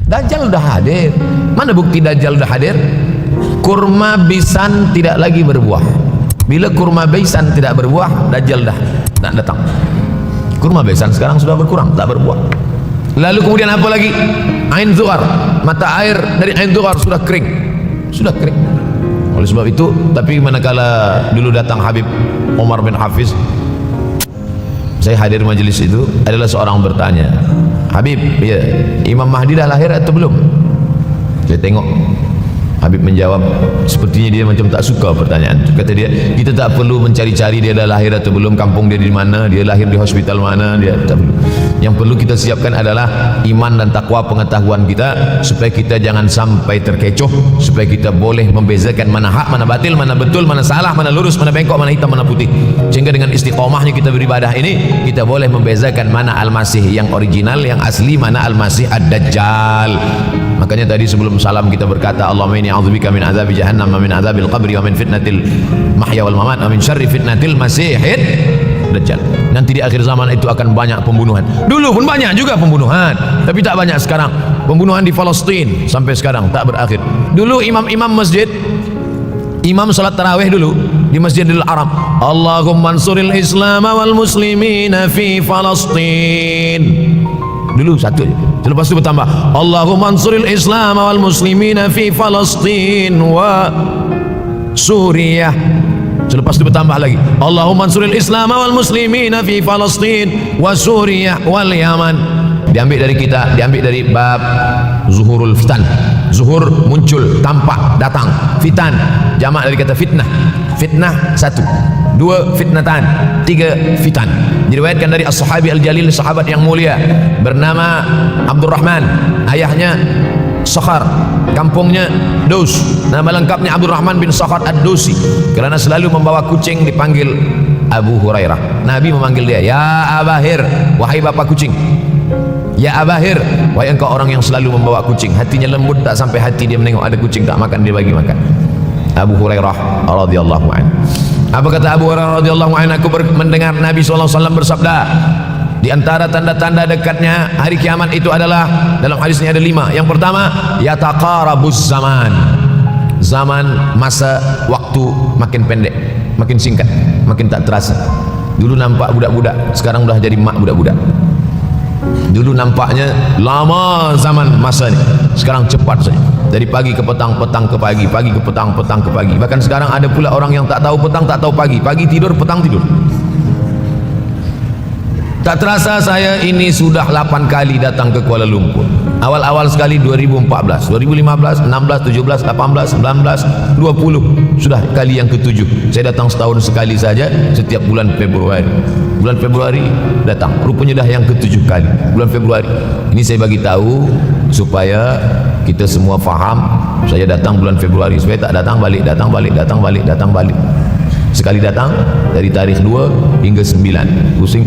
Dajjal udah hadir. Mana bukti Dajjal udah hadir? Kurma bisan tidak lagi berbuah. Bila kurma bisan tidak berbuah, Dajjal dah datang. Kurma bisan sekarang sudah berkurang, tak berbuah. Lalu kemudian apa lagi? Ain Zuhar, mata air dari Ain Zuhar sudah kering. Sudah kering. Oleh sebab itu, tapi manakala dulu datang Habib Omar bin Hafiz, saya hadir majelis itu, adalah seorang bertanya, Habib, ya, Imam Mahdi dah lahir atau belum? Saya tengok Habib menjawab, sepertinya dia macam tak suka pertanyaan. Kata dia, kita tak perlu mencari-cari dia dah lahir atau belum, kampung dia di mana, dia lahir di hospital mana, dia tak perlu. Yang perlu kita siapkan adalah iman dan takwa pengetahuan kita, supaya kita jangan sampai terkecoh, supaya kita boleh membezakan mana hak, mana batil, mana betul, mana salah, mana lurus, mana bengkok, mana hitam, mana putih. Sehingga dengan istiqomahnya kita beribadah ini, kita boleh membezakan mana Al-Masih yang original, yang asli, mana Al-Masih Ad-Dajjal. Makanya tadi sebelum salam kita berkata, Allahumma inni a'udzubika min azabi jahannam wa min azabil qabri wa min fitnatil mahya wal mamat wa min syarri fitnatil masihid Dajjal. Nanti di akhir zaman itu akan banyak pembunuhan. Dulu pun banyak juga pembunuhan, tapi tak banyak sekarang. Pembunuhan di Palestin sampai sekarang tak berakhir. Dulu imam-imam masjid, imam salat tarawih dulu di Masjidil Haram, Allahumma ansuril Islam wal muslimina fi Palestin. Dulu satu aja. Selepas itu bertambah, Allahumma ansuril Islam wal muslimina fi Palestin wa Suriah. Selepas itu bertambah lagi, Allahumma ansuril Islam wal muslimina fi Palestin wa Suriah wal Yaman. Diambil dari kita, diambil dari bab zuhurul fitan. Zuhur muncul, tampak, datang. Fitan jamak dari kata fitnah. Fitnah satu, dua fitnatan, tiga fitan. Diriwayatkan dari as-sahabi al-jalil, sahabat yang mulia bernama Abdurrahman, ayahnya Sakhar, kampungnya Daus. Nama lengkapnya Abdurrahman bin Sakhar ad-Dausi. Kerana selalu membawa kucing dipanggil Abu Hurairah. Nabi memanggil dia, ya Abahir, wahai bapak kucing. Ya Abahir, wahai engkau orang yang selalu membawa kucing. Hatinya lembut tak sampai hati dia menengok ada kucing tak makan, dia bagi makan. Abu Hurairah radhiyallahu anhu. Apa kata Abu Hurairah radhiyallahu anhu? Aku mendengar Nabi SAW bersabda, di antara tanda-tanda dekatnya hari kiamat itu adalah, dalam hadis ini ada 5. Yang pertama, yataqarabuz zaman. Zaman, masa, waktu makin pendek, makin singkat, makin tak terasa. Dulu nampak budak-budak, sekarang sudah jadi mak budak-budak. Dulu nampaknya lama zaman masa ini, sekarang cepat saja. Dari pagi ke petang, petang ke pagi, pagi ke petang, petang ke pagi. Bahkan sekarang ada pula orang yang tak tahu petang, tak tahu pagi. Pagi tidur, petang tidur. Tak terasa saya ini sudah 8 kali datang ke Kuala Lumpur. Awal-awal sekali 2014, 2015, 16, 17, 18, 19, 20. Sudah kali yang ke-7. Saya datang setahun sekali saja, setiap bulan Februari. Bulan Februari datang. Rupanya dah yang ke-7 kali. Bulan Februari. Ini saya bagi tahu supaya kita semua faham. Saya datang bulan Februari, supaya tak datang balik, datang balik, datang balik, datang balik. Sekali datang dari tarikh 2 hingga 9, pusing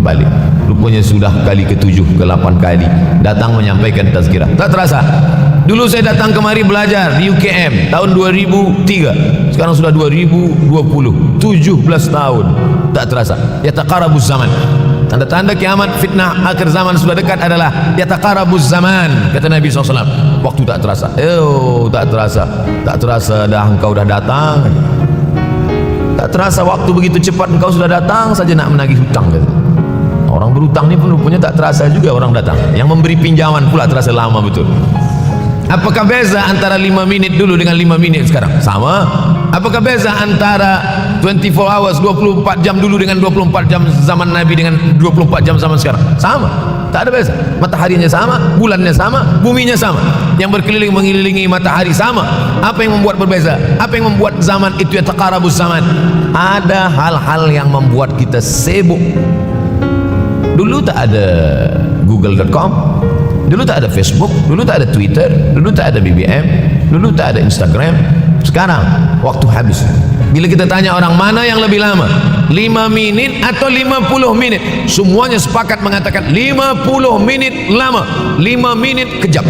balik. Rupanya sudah kali ke-7 ke-8 kali datang menyampaikan tazkirah. Tak terasa. Dulu saya datang kemari belajar di UKM tahun 2003. Sekarang sudah 2020, 17 tahun. Tak terasa. Yataqarabuz zaman. Tanda-tanda kiamat, fitnah akhir zaman sudah dekat adalah yataqarabuz zaman, kata Nabi SAW. Waktu tak terasa. Tak terasa. Tak terasa dah engkau dah datang. Tak terasa waktu begitu cepat, engkau sudah datang saja nak menagih hutang. Orang berhutang ni pun rupanya tak terasa juga orang datang. Yang memberi pinjaman pula terasa lama betul. Apakah beza antara 5 minit dulu dengan 5 minit sekarang? Sama. Apakah beza antara 24 hours, 24 jam dulu dengan 24 jam zaman Nabi dengan 24 jam zaman sekarang? Sama. Tak ada beza. Mataharinya sama, bulannya sama, buminya sama. Yang berkeliling mengelilingi matahari sama. Apa yang membuat berbeza? Apa yang membuat zaman itu yataqarabuz zaman? Ada hal-hal yang membuat kita sibuk. Dulu tak ada google.com, dulu tak ada Facebook, dulu tak ada Twitter, dulu tak ada BBM, dulu tak ada Instagram. Sekarang waktu habis. Bila kita tanya orang mana yang lebih lama, 5 minit atau 50 minit, semuanya sepakat mengatakan 50 minit lama, 5 minit kejap.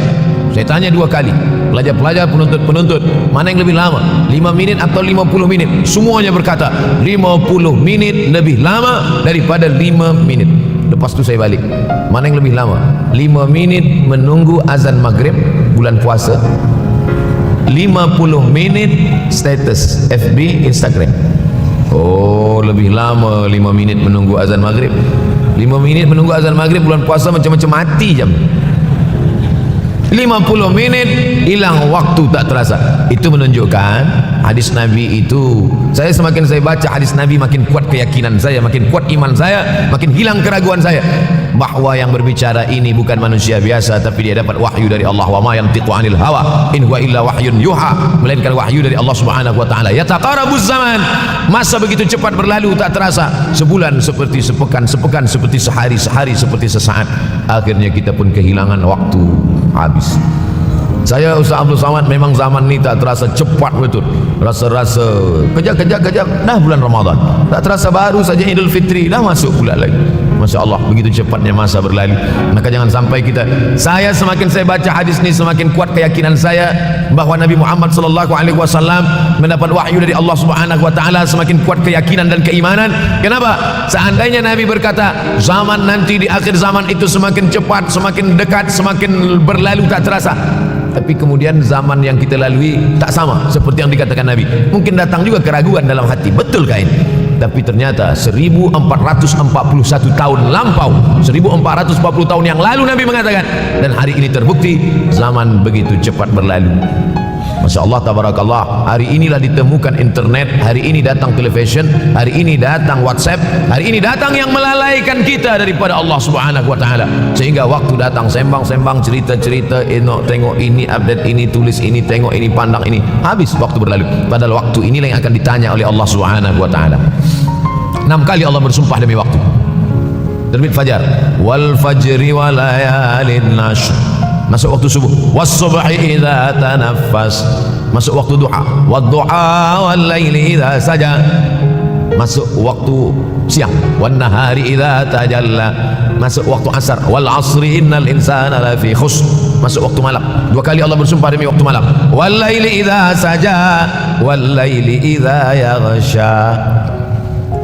Saya tanya 2 kali, pelajar-pelajar, penuntut-penuntut, mana yang lebih lama, 5 minit atau 50 minit? Semuanya berkata 50 minit lebih lama daripada 5 minit. Lepas lepas tu saya balik. Mana yang lebih lama? 5 minit menunggu azan maghrib bulan puasa, 50 menit status FB, Instagram. Oh, lebih lama 5 minit menunggu azan maghrib. 5 minit menunggu azan maghrib bulan puasa macam-macam mati jam. 50 menit hilang waktu tak terasa. Itu menunjukkan hadis Nabi itu, semakin saya baca hadis Nabi makin kuat keyakinan saya, makin kuat iman saya, makin hilang keraguan saya bahwa yang berbicara ini bukan manusia biasa, tapi dia dapat wahyu dari Allah. Wa ma yantiqu 'anil hawa in huwa illa wahyun yuha, melainkan wahyu dari Allah Subhanahu wa taala. Yataqarabuz zaman, masa begitu cepat berlalu tak terasa. Sebulan seperti sepekan, sepekan seperti sehari, sehari seperti sesaat. Akhirnya kita pun kehilangan waktu, habis. Saya Ustaz Abdul Samad, memang zaman ini tak terasa cepat betul. Rasa-rasa kejap dah bulan Ramadan. Tak terasa baru saja Idul Fitri dah masuk pula lagi. Masya Allah, begitu cepatnya masa berlalu. Maka jangan sampai semakin saya baca hadis ini, semakin kuat keyakinan saya bahwa Nabi Muhammad SAW mendapat wahyu dari Allah Subhanahu wa taala, semakin kuat keyakinan dan keimanan. Kenapa? Seandainya Nabi berkata zaman nanti di akhir zaman itu semakin cepat, semakin dekat, semakin berlalu tak terasa, tapi kemudian zaman yang kita lalui tak sama seperti yang dikatakan Nabi. Mungkin datang juga keraguan dalam hati, betulkah ini? Tapi ternyata 1441 tahun lampau, 1440 tahun yang lalu Nabi mengatakan, dan hari ini terbukti zaman begitu cepat berlalu. Masya Allah, tabarakallah. Hari inilah ditemukan internet, hari ini datang television, hari ini datang WhatsApp, hari ini datang yang melalaikan kita daripada Allah Subhanahu wa taala. Sehingga waktu datang sembang-sembang, cerita-cerita, tengok ini, update ini, tulis ini, tengok ini, pandang ini, habis waktu berlalu. Padahal waktu inilah yang akan ditanya oleh Allah Subhanahu wa taala. 6 kali Allah bersumpah demi waktu. Terbit fajar, wal fajri wa layalin nashr, masuk waktu subuh, was-subhi idza tanaffas, masuk waktu duha, wad-duha wal-laili idza saja, masuk waktu siang, wan-nahari idza tajalla, masuk waktu asar, wal-'asri innal insana lafi khusr, masuk waktu malam. 2 kali Allah bersumpah demi waktu malam, wal-laili idza saja, wal-laili idza yaghsha.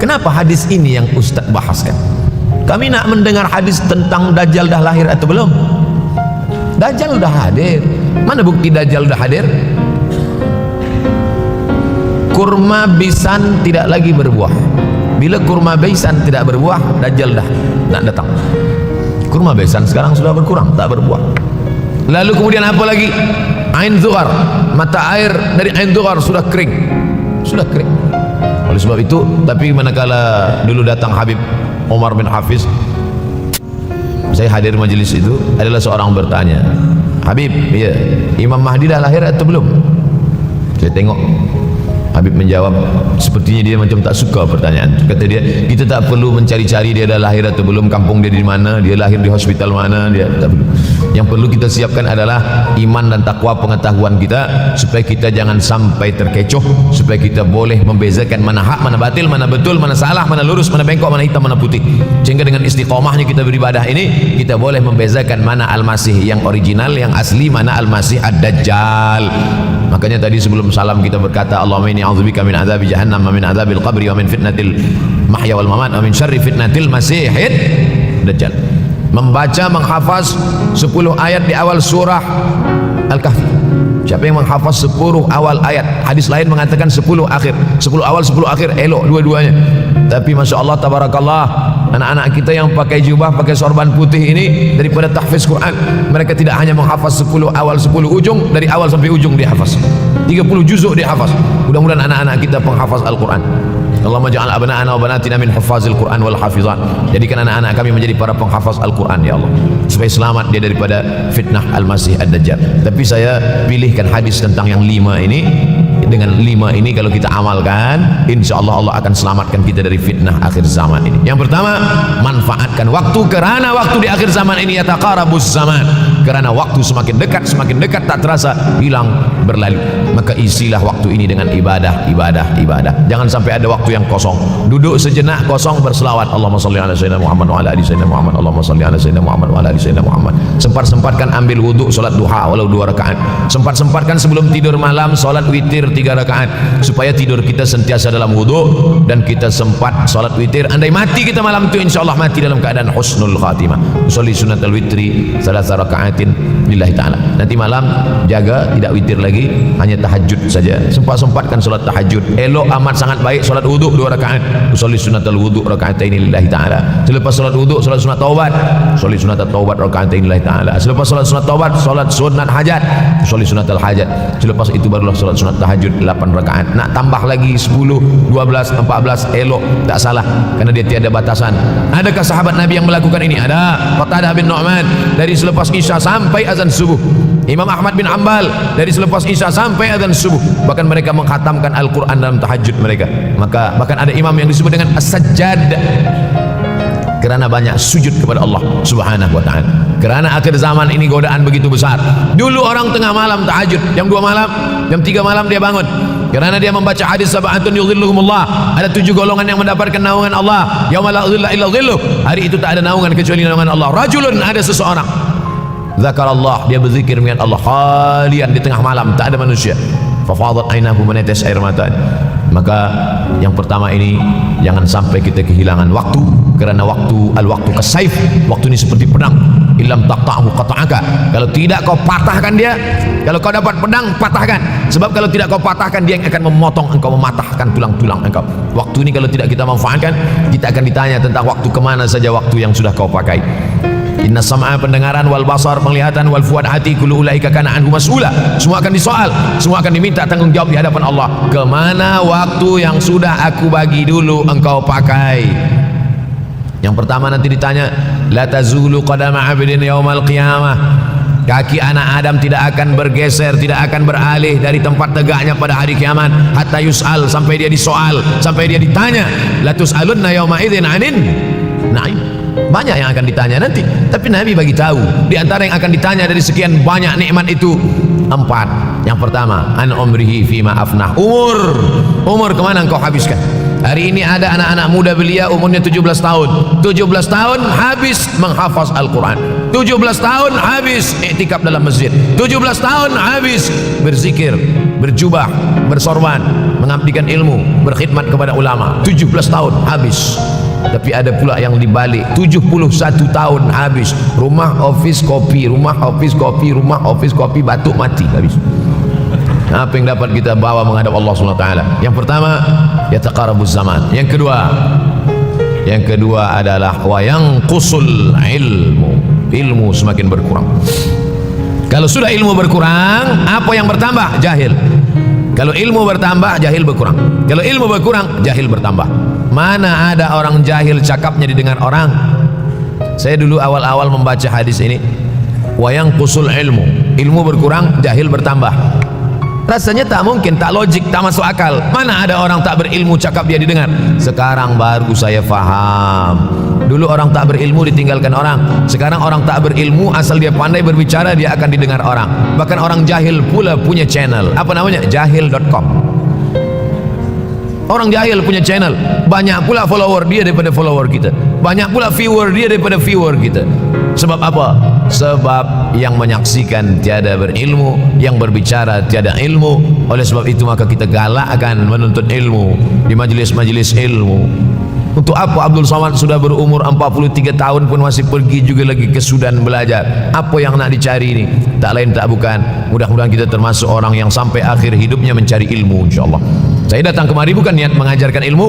Kenapa hadis ini yang Ustaz bahaskan? Kami nak mendengar hadis tentang Dajjal dah lahir atau belum? Dajjal udah hadir. Mana bukti Dajjal udah hadir? Kurma bisan tidak lagi berbuah. Bila kurma bisan tidak berbuah, Dajjal dah nak datang. Kurma bisan sekarang sudah berkurang, tak berbuah. Lalu kemudian apa lagi? Ain Zughar, mata air dari Ain Zughar sudah kering. Sudah kering. Oleh sebab itu, tapi manakala dulu datang Habib Umar bin Hafiz, saya hadir majlis itu, adalah seorang bertanya, Habib, ya, Imam Mahdi dah lahir atau belum? Saya tengok Habib menjawab, sepertinya dia macam tak suka pertanyaan. Kata dia, kita tak perlu mencari-cari dia dah lahir atau belum, kampung dia di mana, dia lahir di hospital mana, dia tak perlu. Yang perlu kita siapkan adalah iman dan takwa pengetahuan kita, supaya kita jangan sampai terkecoh, supaya kita boleh membezakan mana hak, mana batil, mana betul, mana salah, mana lurus, mana bengkok, mana hitam, mana putih. Sehingga dengan istiqomahnya kita beribadah ini, kita boleh membezakan mana Al-Masih yang original, yang asli, mana Al-Masih Ad-Dajjal. Makanya tadi sebelum salam kita berkata, Allahumma inni a'udzubika min adzabi jahannam wa min adzabil qabri wa min fitnatil mahya wal mamat wa min syarri fitnatil masihid dajjal. Membaca, menghafaz 10 ayat di awal surah Al-Kahfi. Siapa yang menghafaz 10 awal ayat, hadis lain mengatakan 10 akhir, 10 awal 10 akhir, elok dua-duanya. Tapi Masya Allah, tabarakallah, anak-anak kita yang pakai jubah, pakai sorban putih ini, daripada tahfiz Quran, mereka tidak hanya menghafaz 10 awal 10 ujung, dari awal sampai ujung dihafaz, 30 juzuk dihafaz. Mudah-mudahan anak-anak kita penghafaz Al-Quran. Allahumma ja'al abna'ana wa banatina min hafazil Quran wal hafizan. Jadikan anak-anak kami menjadi para penghafaz Al-Quran, ya Allah, supaya selamat dia daripada fitnah Al-Masih Ad-Dajjal. Tapi saya pilihkan hadis tentang yang 5 ini. Dengan 5 ini kalau kita amalkan, insyaallah Allah akan selamatkan kita dari fitnah akhir zaman ini. Yang pertama, manfaatkan waktu, kerana waktu di akhir zaman ini yataqarabuz zaman, kerana waktu semakin dekat tak terasa, hilang berlalu. Maka isilah waktu ini dengan ibadah. Jangan sampai ada waktu yang kosong. Duduk sejenak kosong berselawat. Allahumma salli ala sayyidina Muhammad wa ala ali sayyidina Muhammad. Allahumma salli ala sayyidina Muhammad wa ala ali sayyidina Muhammad. Sempat-sempatkan ambil wudu salat duha walau 2 rakaat. Sempat-sempatkan sebelum tidur malam salat witir 3 rakaat, supaya tidur kita sentiasa dalam wudu dan kita sempat salat witir. Andai mati kita malam itu, insyaallah mati dalam keadaan husnul khatimah. Usolli sunnatul witri 3 rakaatin lillahi ta'ala. Nanti malam jaga tidak witir lagi, hanya tahajud saja. Sempat-sempatkan salat tahajud. Elok amat sangat baik salat wudu 2 rakaat. Usolli sunnatul wudu rakaatain lillahi ta'ala. Selepas salat wudu salat sunat taubat. Usolli sunnatul taubat rakaatain lillahi ta'ala. Selepas salat sunat taubat salat sunat hajat. Usolli sunnatul hajat. Selepas itu barulah salat sunat tahajud 8 rakaat. Nak tambah lagi 10, 12, 14 elok, tak salah, karena dia tiada batasan. Adakah sahabat Nabi yang melakukan ini? Ada. Qatadah bin Nu'man dari selepas Isya sampai azan subuh. Imam Ahmad bin Ambal dari selepas Isya sampai azan subuh. Bahkan mereka mengkhatamkan Al-Quran dalam tahajud mereka. Maka bahkan ada imam yang disebut dengan As-Sajjad, kerana banyak sujud kepada Allah Subhanahu wa ta'ala. Kerana akhir zaman ini godaan begitu besar. Dulu orang tengah malam tahajud, jam 2 malam, jam 3 malam dia bangun, kerana dia membaca hadis sab'atun yudhilluhumullah. Ada 7 golongan yang mendapatkan naungan Allah, yauma la dhilla illa dhilluh. Hari itu tak ada naungan kecuali naungan Allah. Rajulun, ada seseorang, zakarallah, dia berzikir mengingat Allah khalian di tengah malam, tak ada manusia. Fafadat ainahu, menetes air mata. Maka yang pertama ini, jangan sampai kita kehilangan waktu, kerana waktu kasaif, waktu ini seperti pedang. Illam taqta'hu qata'aka. Kalau tidak kau patahkan dia, kalau kau dapat pedang patahkan, sebab kalau tidak kau patahkan dia yang akan memotong engkau, mematahkan tulang-tulang engkau. Waktu ini kalau tidak kita manfaatkan, kita akan ditanya tentang waktu kemana saja waktu yang sudah kau pakai. Inna sam'a, pendengaran, wal basar, penglihatan, wal fuad, hati, kullu ulaika kana anhu mas'ula. Semua akan disoal, semua akan diminta tanggung jawab di hadapan Allah. Kemana waktu yang sudah aku bagi dulu engkau pakai? Yang pertama nanti ditanya, la tazulu qadama 'abdin yaumal qiyamah. Kaki anak Adam tidak akan bergeser, tidak akan beralih dari tempat tegaknya pada hari kiamat, hatta yus'al, sampai dia disoal, sampai dia ditanya. La tus'alunna yauma idzin 'anin na'im. Banyak yang akan ditanya nanti, tapi Nabi bagi tahu di antara yang akan ditanya dari sekian banyak nikmat itu 4. Yang pertama, an umrihi fima afnah. Umur kemana engkau habiskan? Hari ini ada anak-anak muda belia umurnya 17 tahun. 17 tahun habis menghafaz Al-Quran, 17 tahun habis iktikaf dalam masjid, 17 tahun habis berzikir, berjubah, bersorban, mengabdikan ilmu, berkhidmat kepada ulama. 17 tahun habis. Tapi ada pula yang dibalik, 71 tahun habis, rumah office kopi, rumah office kopi, rumah office kopi, batuk mati habis. Apa yang dapat kita bawa menghadap Allah SWT? Yang pertama, yataqarabuz zaman. Yang kedua adalah wa yanqusul ilmu semakin berkurang. Kalau sudah ilmu berkurang, apa yang bertambah? Jahil. Kalau ilmu bertambah, jahil berkurang. Kalau ilmu berkurang, jahil bertambah. Mana ada orang jahil cakapnya didengar orang? Saya dulu awal-awal membaca hadis ini, wa yanqusul ilmu berkurang, jahil bertambah. Rasanya tak mungkin, tak logik, tak masuk akal. Mana ada orang tak berilmu cakap dia didengar? Sekarang baru saya faham. Dulu orang tak berilmu ditinggalkan orang. Sekarang orang tak berilmu, asal dia pandai berbicara, dia akan didengar orang. Bahkan orang jahil pula punya channel. Apa namanya? Jahil.com. Orang jahil punya channel. Banyak pula follower dia daripada follower kita. Banyak pula viewer dia daripada viewer kita. Sebab apa? Sebab yang menyaksikan tiada berilmu, yang berbicara tiada ilmu. Oleh sebab itu maka kita galakkan menuntut ilmu di majlis-majlis ilmu. Untuk apa Abdul Somad sudah berumur 43 tahun pun masih pergi juga lagi ke Sudan belajar? Apa yang nak dicari ini? Tak lain tak bukan, mudah-mudahan kita termasuk orang yang sampai akhir hidupnya mencari ilmu, insyaAllah. Saya datang kemari bukan niat mengajarkan ilmu.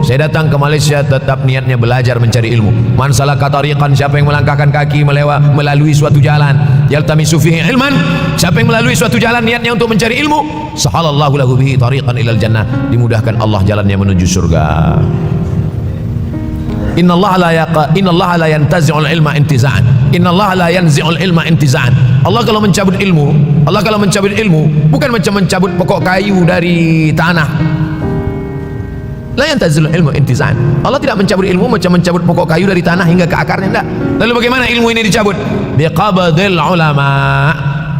Saya datang ke Malaysia tetap niatnya belajar mencari ilmu. Man salaka tariqan, siapa yang melangkahkan kaki melalui suatu jalan, yaltamisu fihi ilman, siapa yang melalui suatu jalan niatnya untuk mencari ilmu, sahalallahu lahu bihi tariqan ilal jannah, dimudahkan Allah jalannya menuju surga. Innallaha la yantazi'ul ilma intiza'an. Innallaha la yanzi'ul ilma intiza'an. Allah kalau mencabut ilmu bukan macam mencabut pokok kayu dari tanah. La yantazi'ul ilmu intiza'an. Allah tidak mencabut ilmu macam mencabut pokok kayu dari tanah hingga ke akarnya, tidak. Lalu bagaimana ilmu ini dicabut? Biqabdil ulama,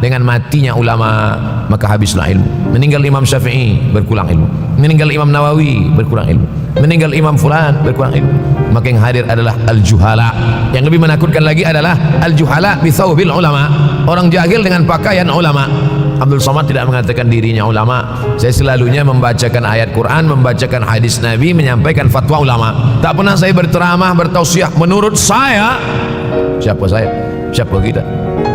dengan matinya ulama maka habislah ilmu. Meninggal Imam Syafi'i berkurang ilmu, meninggal Imam Nawawi berkurang ilmu, meninggal Imam Fulan berkurang ilmu. Maka yang hadir adalah al-juhala. Yang lebih menakutkan lagi adalah al-juhala bi thawbil ulama, orang jahil dengan pakaian ulama. Abdul Somad tidak mengatakan dirinya ulama. Saya selalunya membacakan ayat Quran, membacakan hadis Nabi, menyampaikan fatwa ulama. Tak pernah saya berceramah, bertausiah. Menurut saya, siapa saya? Siapa kita?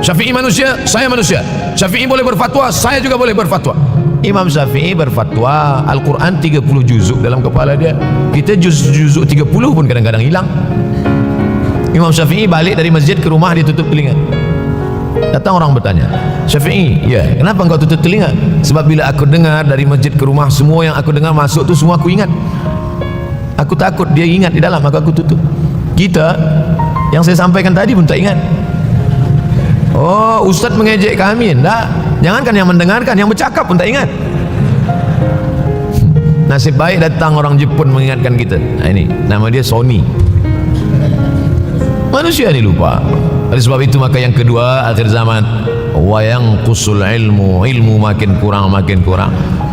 Syafi'i manusia, saya manusia. Syafi'i boleh berfatwa, saya juga boleh berfatwa. Imam Syafi'i berfatwa, Al-Quran 30 juzuk dalam kepala dia. Kita juzuk 30 pun kadang-kadang hilang. Imam Syafi'i balik dari masjid ke rumah, dia tutup telinga. Datang orang bertanya, Syafi'i, ya, kenapa engkau tutup telinga? Sebab bila aku dengar dari masjid ke rumah, semua yang aku dengar masuk tu semua aku ingat. Aku takut dia ingat di dalam, maka aku tutup. Kita, yang saya sampaikan tadi pun tak ingat. Oh, Ustaz mengejek kami. Tak, jangankan yang mendengarkan, yang bercakap pun tak ingat. Nasib baik datang orang Jepun mengingatkan kita. Nah, ini nama dia Sony. Manusia ni lupa. Oleh sebab itu maka yang kedua, akhir zaman, wa yanqusul ilmu, ilmu makin kurang.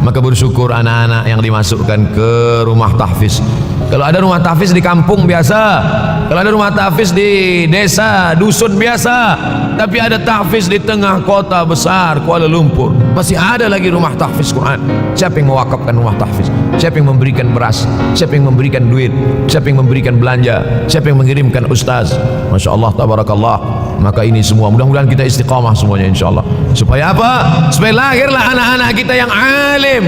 Maka bersyukur anak-anak yang dimasukkan ke rumah tahfiz. Kalau ada rumah tahfiz di kampung biasa, kalau ada rumah tahfiz di desa, dusun biasa, tapi ada tahfiz di tengah kota besar Kuala Lumpur, masih ada lagi rumah tahfiz Quran. Siapa yang mewakafkan rumah tahfiz? Siapa yang memberikan beras? Siapa yang memberikan duit? Siapa yang memberikan belanja? Siapa yang mengirimkan ustaz? Masya Allah, tabarakallah. Maka ini semua mudah-mudahan kita istiqamah semuanya insyaAllah. Supaya apa? Supaya lahirlah anak-anak kita yang alim,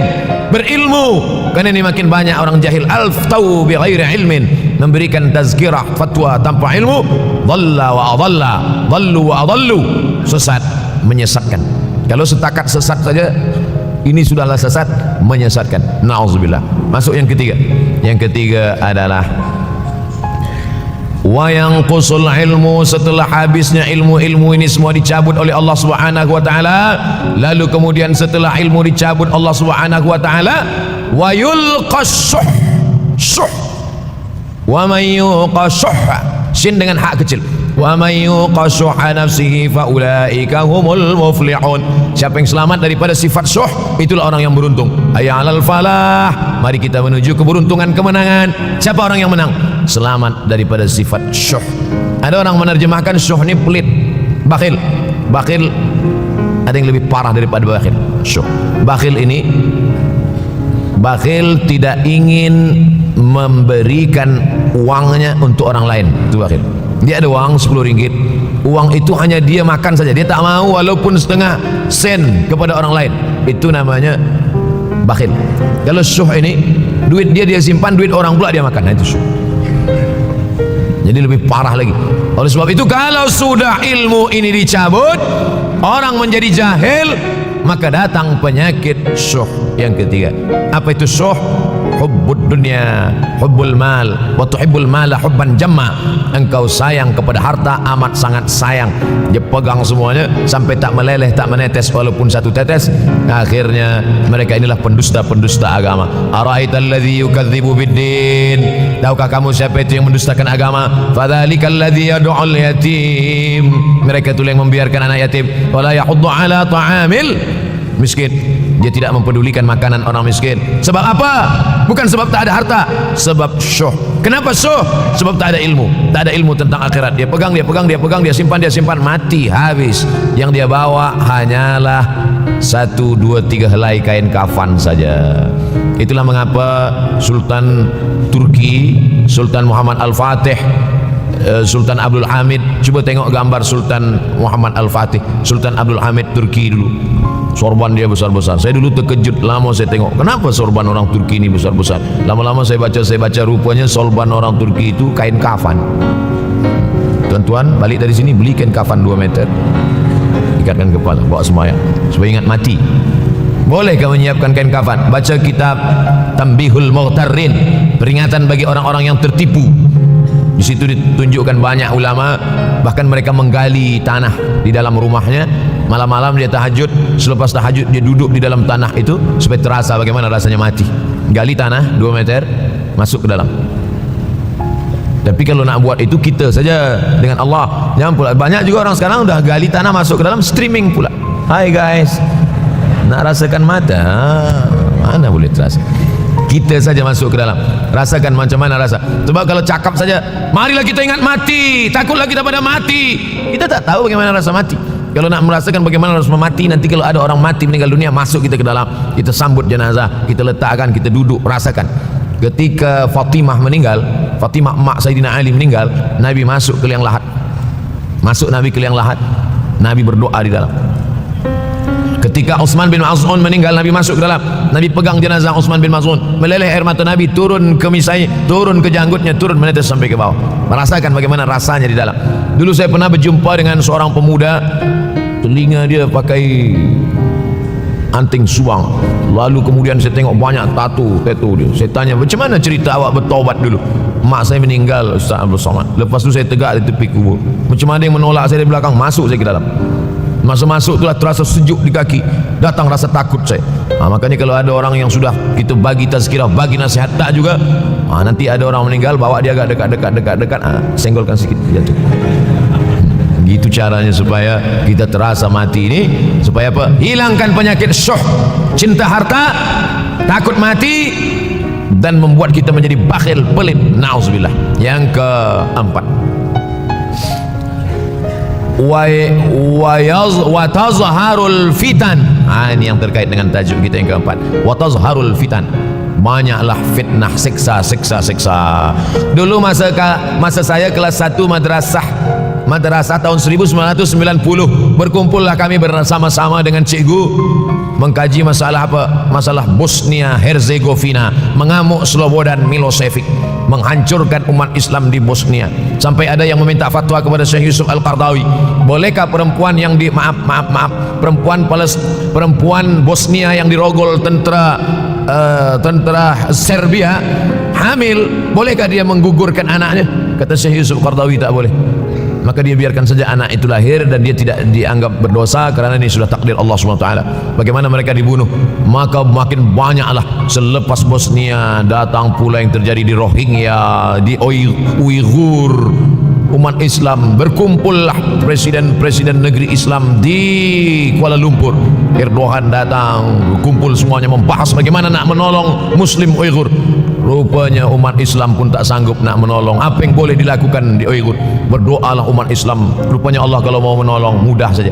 berilmu. Karena ini makin banyak orang jahil, alftau bi ghairi ilmin, memberikan tazkirah fatwa tanpa ilmu. Dhalla wa adalla, dhallu wa adallu, sesat, menyesatkan. Kalau setakat sesat saja, ini sudahlah sesat, menyesatkan. Na'udzubillah. Masuk yang ketiga. Yang ketiga adalah wa yanqusul ilmu, setelah habisnya ilmu-ilmu ini semua dicabut oleh Allah Subhanahu wa taala, lalu kemudian setelah ilmu dicabut Allah Subhanahu wa taala, wa yulqas syuh, wa may yuqashuha, sin dengan hak kecil, wa may yuqashuha nafsihi fa ulaika humul muflihun. Siapa yang selamat daripada sifat syuh, itulah orang yang beruntung. Hayya 'alal falah, mari kita menuju keberuntungan, kemenangan. Siapa orang yang menang? Selamat daripada sifat syuh. Ada orang menerjemahkan syuh ni pelit, bakhil. Bakhil ada yang lebih parah daripada bakhil. Syuh, bakhil ini, bakhil tidak ingin memberikan uangnya untuk orang lain. Itu bakhil. Dia ada uang 10 ringgit, uang itu hanya dia makan saja, dia tak mau walaupun setengah sen kepada orang lain. Itu namanya bakhil. Kalau syuh ini, duit dia simpan, duit orang pula dia makan. Nah, itu syuh. Jadi lebih parah lagi. Oleh sebab itu kalau sudah ilmu ini dicabut, orang menjadi jahil, maka datang penyakit syuh yang ketiga. Apa itu syuh? Hubbud dunya, hubbul mal, wa tuhibbul mala hubban jamma. Engkau sayang kepada harta, amat sangat sayang. Dia pegang semuanya sampai tak meleleh, tak menetes walaupun satu tetes. Akhirnya mereka inilah pendusta-pendusta agama. Ara'aital ladzi yukadzibu biddin, tahukah kamu siapa itu yang mendustakan agama? Fadzalikal ladzi yad'ul yatim, mereka itu yang membiarkan anak yatim. Wala yahuddu ala ta'amil miskin, dia tidak mempedulikan makanan orang miskin. Sebab apa? Bukan sebab tak ada harta, sebab syuh. Kenapa syuh? Sebab tak ada ilmu. Tak ada ilmu tentang akhirat. Dia pegang, dia simpan, mati, habis. Yang dia bawa hanyalah 1, 2, 3 helai kain kafan saja. Itulah mengapa Sultan Turki, Sultan Muhammad Al-Fatih, Sultan Abdul Hamid, coba tengok gambar Sultan Muhammad Al-Fatih, Sultan Abdul Hamid Turki dulu. Sorban dia besar-besar. Saya dulu terkejut, lama saya tengok, kenapa sorban orang Turki ini besar-besar. Lama-lama saya baca rupanya sorban orang Turki itu kain kafan. Tuan-tuan balik dari sini beli kain kafan 2 meter, ikatkan kepala, bawa semayang supaya ingat mati. Bolehkah menyiapkan kain kafan? Baca kitab Tambihul Mughtarrin, peringatan bagi orang-orang yang tertipu. Di situ ditunjukkan banyak ulama, bahkan mereka menggali tanah di dalam rumahnya. Malam-malam dia tahajud, selepas tahajud dia duduk di dalam tanah itu supaya terasa bagaimana rasanya mati. Gali tanah 2 meter, masuk ke dalam. Tapi kalau nak buat itu kita saja dengan Allah, jangan pula. Banyak juga orang sekarang udah gali tanah masuk ke dalam, streaming pula. Hai guys, nak rasakan mata? Mana boleh terasa? Kita saja masuk ke dalam, rasakan macam mana rasa. Sebab kalau cakap saja, marilah kita ingat mati, takutlah kita pada mati, kita tak tahu bagaimana rasa mati. Kalau nak merasakan bagaimana rasa mati, nanti kalau ada orang mati meninggal dunia, masuk kita ke dalam, kita sambut jenazah, kita letakkan, kita duduk, rasakan. Ketika Fatimah meninggal, Fatimah mak Sayyidina Ali meninggal, Nabi masuk ke liang lahat. Masuk Nabi ke liang lahat, Nabi berdoa di dalam. Ketika Utsman bin Maz'un meninggal, Nabi masuk ke dalam, Nabi pegang jenazah Utsman bin Maz'un, meleleh air mata Nabi, turun ke misai, turun ke janggutnya, turun menetes sampai ke bawah. Merasakan bagaimana rasanya di dalam. Dulu saya pernah berjumpa dengan seorang pemuda, telinga dia pakai anting suang, lalu kemudian saya tengok banyak tato dia. Saya tanya, macam mana cerita awak bertaubat dulu? Mak saya meninggal, Ustaz Abdul Somad. Lepas tu saya tegak di tepi kubur. Macam mana yang menolak saya dari belakang, masuk saya ke dalam. Masa masuk itulah terasa sejuk di kaki, datang rasa takut saya. Makanya kalau ada orang yang sudah kita bagi tazkirah, bagi nasihat tak juga, nanti ada orang meninggal, bawa dia agak dekat, senggolkan sikit, jatuh. Gitu caranya supaya kita terasa mati ini, supaya apa? Hilangkan penyakit syuh, cinta harta, takut mati, dan membuat kita menjadi bakhil, pelit. Nauzubillah. Yang keempat, wa tazharul fitan. Ini yang terkait dengan tajuk kita yang keempat, wa tazharul fitan. Banyaklah fitnah, siksa. Dulu masa saya kelas 1 madrasah tahun 1990, berkumpullah kami bersama-sama dengan cikgu mengkaji masalah apa? Masalah Bosnia Herzegovina, mengamuk Slobodan Milosevic, menghancurkan umat Islam di Bosnia. Sampai ada yang meminta fatwa kepada Syekh Yusuf Al-Qardawi, bolehkah perempuan yang perempuan Bosnia yang dirogol tentara Serbia hamil, bolehkah dia menggugurkan anaknya? Kata Syekh Yusuf Al-Qardawi, tak boleh. Maka dia biarkan saja anak itu lahir dan dia tidak dianggap berdosa kerana ini sudah takdir Allah SWT. Bagaimana mereka dibunuh? Maka makin banyaklah selepas Bosnia datang pula yang terjadi di Rohingya, di Uyghur. Umat Islam berkumpullah, presiden-presiden negeri Islam di Kuala Lumpur. Erdogan datang, kumpul semuanya membahas bagaimana nak menolong Muslim Uyghur. Rupanya umat Islam pun tak sanggup nak menolong. Apa yang boleh dilakukan di Uyghur? Berdoalah umat Islam. Rupanya Allah kalau mau menolong, mudah saja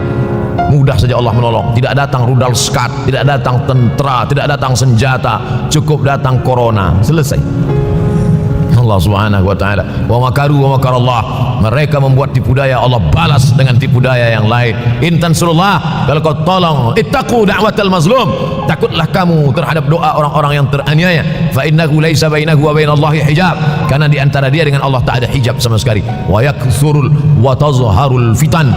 Allah menolong. Tidak datang rudal skat, tidak datang tentera, tidak datang senjata, cukup datang corona, selesai. Allah Subhanahu wa taala, wa makaru wa makarallah. Mereka membuat tipu daya, Allah balas dengan tipu daya yang lain. In tansurullah, kalau kau tolong, ittaqu da'watal mazlum, takutlah kamu terhadap doa orang-orang yang teraniaya. Fa innahu laisa bainahu wa bainallahi hijab, karena di antara dia dengan Allah tak ada hijab sama sekali. Wa yakthurul wa tazharul fitan,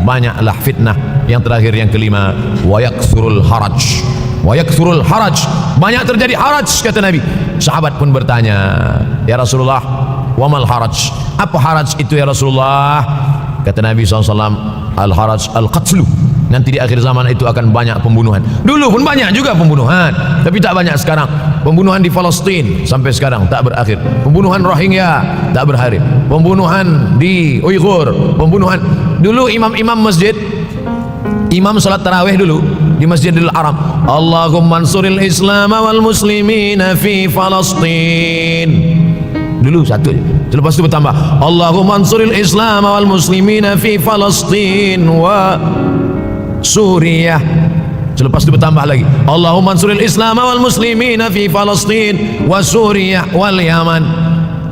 banyaklah fitnah. Yang terakhir, yang kelima, wa yakthurul haraj. Wa yakthurul haraj, banyak terjadi haraj, kata Nabi. Sahabat pun bertanya, ya Rasulullah, wamal haraj? Apa haraj itu ya Rasulullah? Kata Nabi SAW, al-haraj al-qatlu. Nanti di akhir zaman itu akan banyak pembunuhan. Dulu pun banyak juga pembunuhan, tapi tak banyak sekarang. Pembunuhan di Palestin sampai sekarang tak berakhir. Pembunuhan Rohingya tak berakhir. Pembunuhan di Uyghur, pembunuhan. Dulu imam-imam masjid, imam salat tarawih dulu di Masjidil Haram, Allahumma ansuril Islam wal muslimina fi Palestin. Dulu satu aja. Selepas itu bertambah, Allahumma ansuril Islam wal muslimina fi Palestin wa Suriah. Selepas itu bertambah lagi, Allahumma ansuril Islam wal muslimina fi Palestin wa Suriah wal Yaman.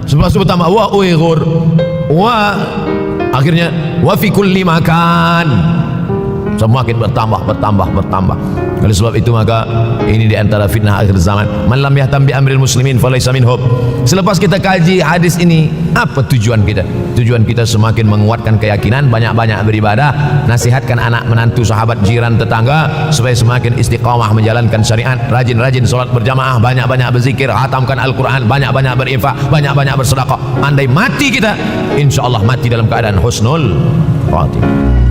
Selepas itu bertambah wa Uyghur wa, akhirnya wa fi kulli makan. Semakin bertambah. Oleh sebab itu maka ini di antara fitnah akhir zaman. Man lam yahtam bi amril muslimin falaysa minhum. Selepas kita kaji hadis ini, apa tujuan kita? Tujuan kita semakin menguatkan keyakinan, banyak-banyak beribadah, nasihatkan anak menantu, sahabat, jiran, tetangga supaya semakin istiqamah menjalankan syariat, rajin-rajin solat berjamaah, banyak-banyak berzikir, hatamkan Al-Quran, banyak-banyak berinfak, banyak-banyak bersedekah. Andai mati kita, insyaallah mati dalam keadaan husnul khatimah.